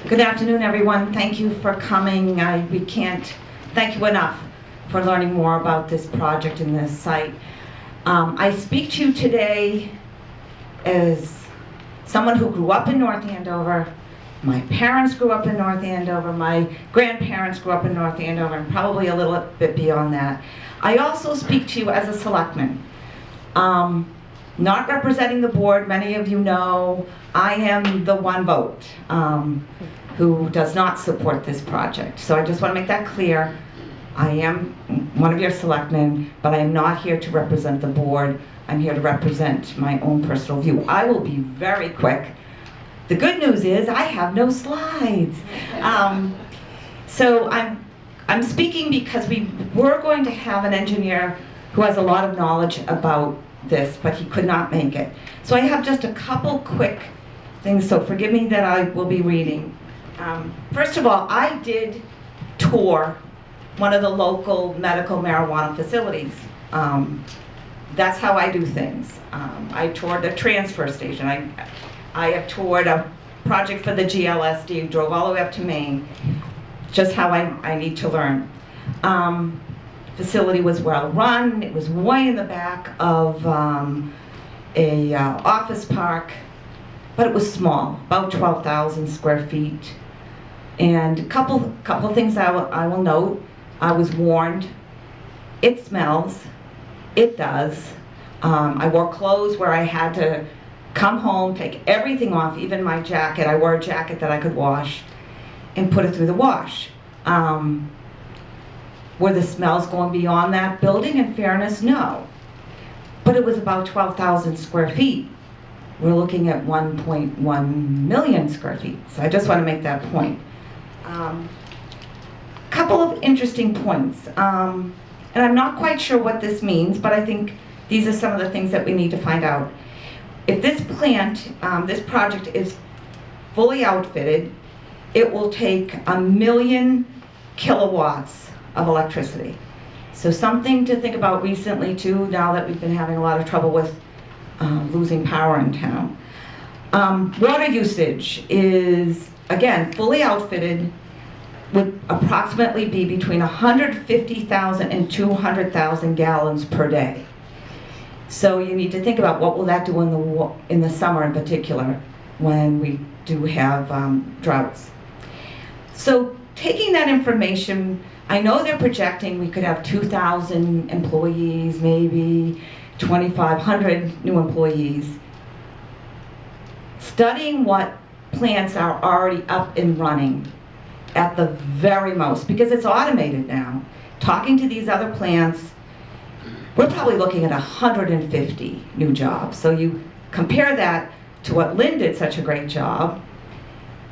Good afternoon, everyone. Thank you for coming. We can't thank you enough for learning more about this project and this site. I speak to you today as someone who grew up in North Andover. My parents grew up in North Andover. My grandparents grew up in North Andover, and probably a little bit beyond that. I also speak to you as a selectman. Not representing the board. Many of you know I am the one vote who does not support this project. So I just want to make that clear. I am one of your selectmen, but I am not here to represent the board. I'm here to represent my own personal view. I will be very quick. The good news is I have no slides. So I'm speaking because we were going to have an engineer who has a lot of knowledge about this, but he could not make it. So I have just a couple quick things, so forgive me that I will be reading. First of all, I did tour one of the local medical marijuana facilities. That's how I do things. I toured a transfer station. I have toured a project for the GLSD, drove all the way up to Maine. Just how I need to learn. Facility was well run. It was way in the back of a office park, but it was small, about 12,000 square feet. And a couple things I will note. I was warned. It smells. It does. I wore clothes where I had to come home, take everything off, even my jacket. I wore a jacket that I could wash and put it through the wash. Were the smells going beyond that building? In fairness, no. But it was about 12,000 square feet. We're looking at 1.1 million square feet. So I just want to make that point. Couple of interesting points. And I'm not quite sure what this means, but I think these are some of the things that we need to find out. If this plant, this project is fully outfitted, it will take 1 million kilowatts of electricity. So something to think about recently too, now that we've been having a lot of trouble with losing power in town. Water usage is, again, fully outfitted, would approximately be between 150,000 and 200,000 gallons per day. So you need to think about what will that do in the summer in particular when we do have droughts. So taking that information, I know they're projecting we could have 2,000 employees, maybe 2,500 new employees. Studying what plants are already up and running at the very most, because it's automated now. Talking to these other plants, we're probably looking at 150 new jobs. So you compare that to what Lynn did such a great job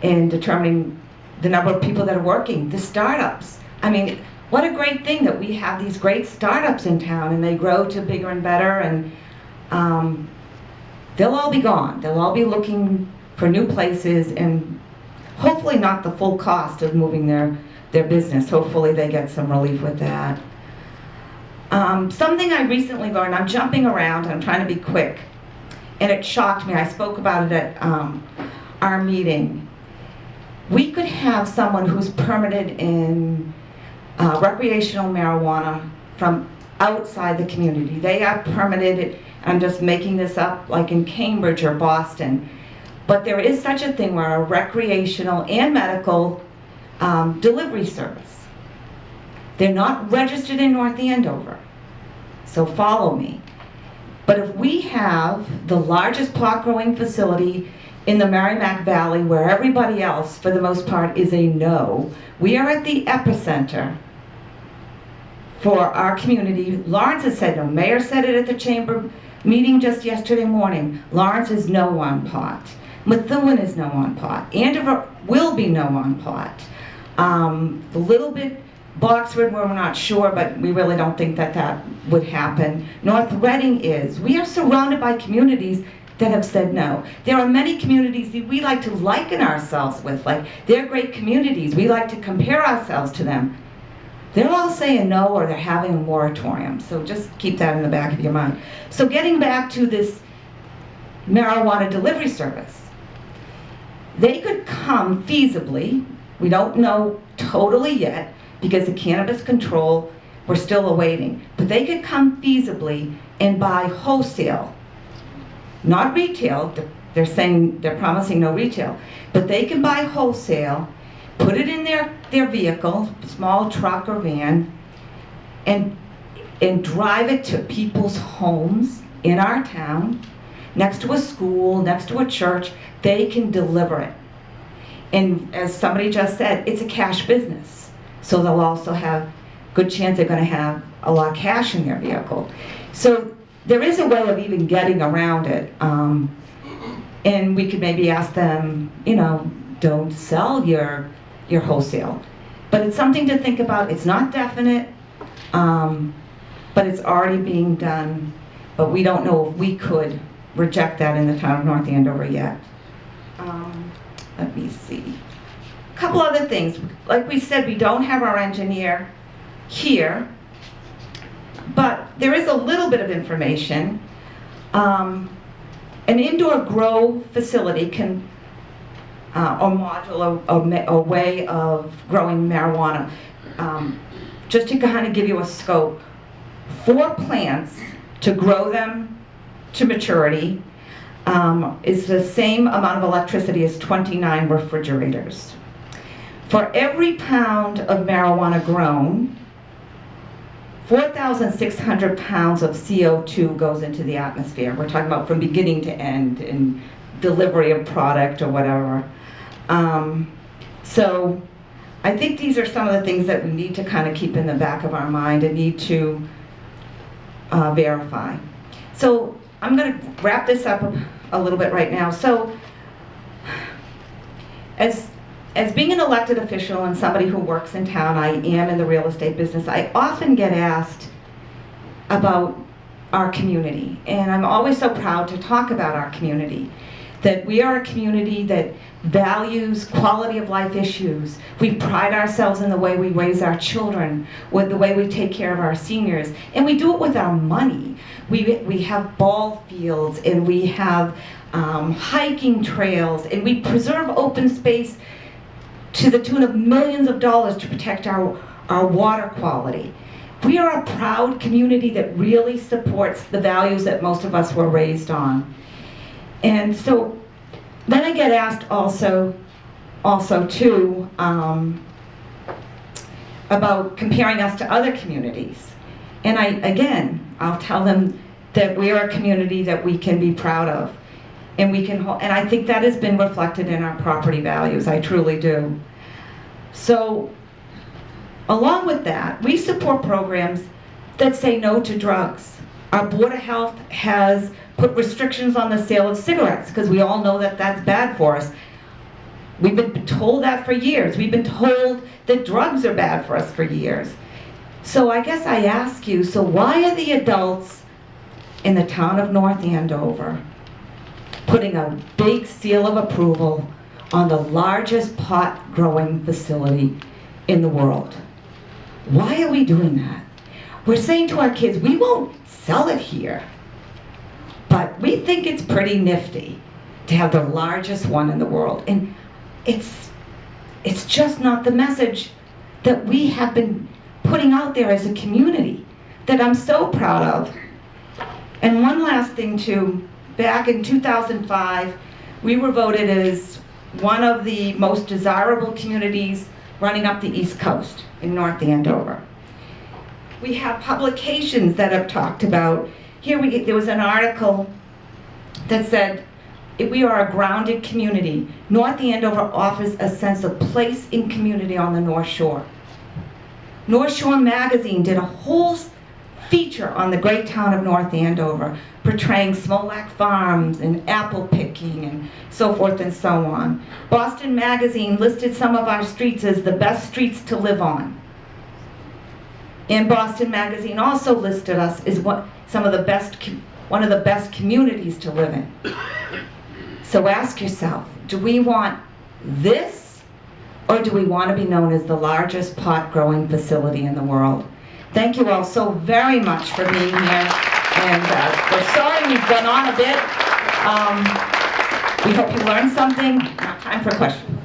in determining the number of people that are working, the startups. I mean, what a great thing that we have these great startups in town and they grow to bigger and better, and they'll all be gone. They'll all be looking for new places, and hopefully not the full cost of moving their business. Hopefully they get some relief with that. Something I recently learned, I'm jumping around, I'm trying to be quick, and it shocked me. I spoke about it at our meeting. We could have someone who's permitted in recreational marijuana from outside the community. They are permitted, I'm just making this up, like in Cambridge or Boston. But there is such a thing where a recreational and medical delivery service. They're not registered in North Andover, so follow me. But if we have the largest pot growing facility in the Merrimack Valley, where everybody else, for the most part, is a no, we are at the epicenter for our community. Lawrence has said no. Mayor said it at the chamber meeting just yesterday morning. Lawrence is no on pot. Methuen is no on pot. Andover will be no on pot. A little bit Boxford, where we're not sure, but we really don't think that that would happen. North Reading is. We are surrounded by communities that have said no. There are many communities that we like to liken ourselves with, like they're great communities. We like to compare ourselves to them. They're all saying no, or they're having a moratorium. So just keep that in the back of your mind. So getting back to this marijuana delivery service. they could come feasibly, we don't know totally yet, because the cannabis control, we're still awaiting, but they could come feasibly and buy wholesale, not retail. They're saying, they're promising no retail, but they can buy wholesale, put it in their vehicle, small truck or van, and drive it to people's homes in our town, next to a school, next to a church. They can deliver it. And as somebody just said, it's a cash business. So they'll also have good chance they're gonna have a lot of cash in their vehicle. So there is a way of even getting around it. And we could maybe ask them, you know, don't sell your wholesale. But it's something to think about. It's not definite, but it's already being done. But we don't know if we could reject that in the town of North Andover yet. Let me see. A couple other things. Like we said, we don't have our engineer here, but there is a little bit of information. An indoor grow facility can, or module, a way of growing marijuana. Just to kind of give you a scope, 4 plants to grow them to maturity is the same amount of electricity as 29 refrigerators. For every pound of marijuana grown, 4,600 pounds of CO2 goes into the atmosphere. We're talking about from beginning to end in delivery of product or whatever. So I think these are some of the things that we need to kind of keep in the back of our mind and need to verify. So I'm going to wrap this up a little bit right now. So as being an elected official and somebody who works in town, I am in the real estate business, I often get asked about our community. And I'm always so proud to talk about our community. That we are a community that values quality of life issues. We pride ourselves in the way we raise our children, with the way we take care of our seniors, and we do it with our money. We have ball fields, and we have hiking trails, and we preserve open space to the tune of millions of dollars to protect our water quality. We are a proud community that really supports the values that most of us were raised on. And so then I get asked also too about comparing us to other communities. And I'll tell them that we are a community that we can be proud of. And I think that has been reflected in our property values. I truly do. So along with that, we support programs that say no to drugs. Our Board of Health has put restrictions on the sale of cigarettes because we all know that that's bad for us. We've been told that for years. We've been told that drugs are bad for us for years. So I guess I ask you, so why are the adults in the town of North Andover putting a big seal of approval on the largest pot growing facility in the world? Why are we doing that? We're saying to our kids, we won't sell it here, but we think it's pretty nifty to have the largest one in the world. And it's just not the message that we have been putting out there as a community that I'm so proud of. And one last thing too, back in 2005, we were voted as one of the most desirable communities running up the East Coast in North Andover. We have publications that have talked about, there was an article that said, if we are a grounded community, North Andover offers a sense of place in community on the North Shore. North Shore Magazine did a whole feature on the great town of North Andover, portraying Smolak farms and apple picking and so forth and so on. Boston Magazine listed some of our streets as the best streets to live on. And Boston Magazine also listed us as one of the best communities to live in. So ask yourself, do we want this, or do we want to be known as the largest pot growing facility in the world? Thank you all so very much for being here. And we're sorry we've gone on a bit. We hope you learned something. Now time for questions.